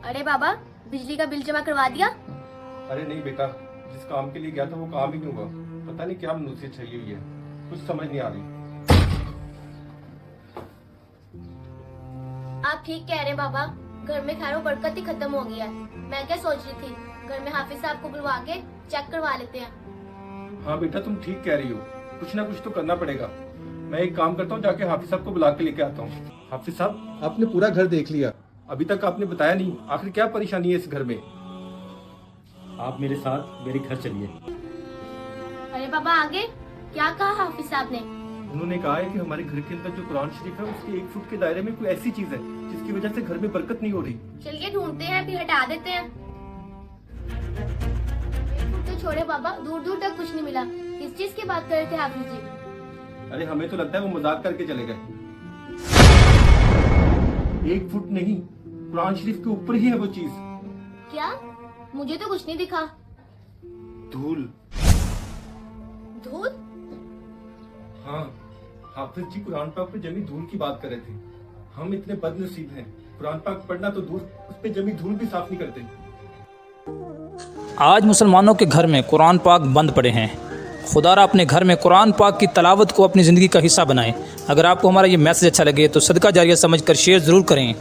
अरे बाबा, बिजली का बिल जमा करवा दिया? अरे नहीं बेटा, जिस काम के लिए गया था वो काम ही नहीं हुआ। पता नहीं क्या मनुष्य छली हुई है, कुछ समझ नहीं आ रही। आप ठीक कह रहे हैं बाबा, घर में खैरो बरकत ही खत्म हो गया है। मैं क्या सोच रही थी, घर में हाफिज साहब को बुलवा के चेक करवा लेते हैं। हाँ बेटा, तुम ठीक कह रही हो, कुछ ना कुछ तो करना पड़ेगा। मैं एक काम करता हूँ, जाके हाफिज साहब को बुला के लेके आता हूँ। हाफिज साहब, आपने पूरा घर देख लिया, अभी तक आपने बताया नहीं आखिर क्या परेशानी है इस घर में। आप मेरे साथ मेरे घर चलिए। अरे बाबा, आगे क्या कहा हाफिज साहब ने? उन्होंने कहा है कि हमारे घर के अंदर जो कुरान शरीफ है उसके 1 फुट के दायरे में कोई ऐसी चीज है जिसकी वजह से घर में बरकत नहीं हो रही। चलिए ढूंढते हैं, फिर हटा देते हैं। तो छोड़े बाबा, दूर दूर तक कुछ नहीं मिला। किस चीज की बात कर रहे थे हाफिज जी? अरे हमें तो लगता है वो मजाक करके चले गए। 1 फुट नहीं, कुरान शरीफ के ऊपर ही है वो चीज। क्या? मुझे तो कुछ नहीं दिखा। धूल। धूल? हाँ, हाफिज जी कुरान पाक पे जमी धूल की बात कर रहे थे। हम इतने बदनसीब हैं, कुरान पाक पढ़ना तो दूर, उस पे जमी धूल भी साफ नहीं करते। आज मुसलमानों के घर में कुरान पाक बंद पड़े हैं। खुदारा अपने घर में कुरान पाक की तलावत को अपनी ज़िंदगी का हिस्सा बनाएं। अगर आपको हमारा ये मैसेज अच्छा लगे तो सदका जारिया समझकर शेयर ज़रूर करें।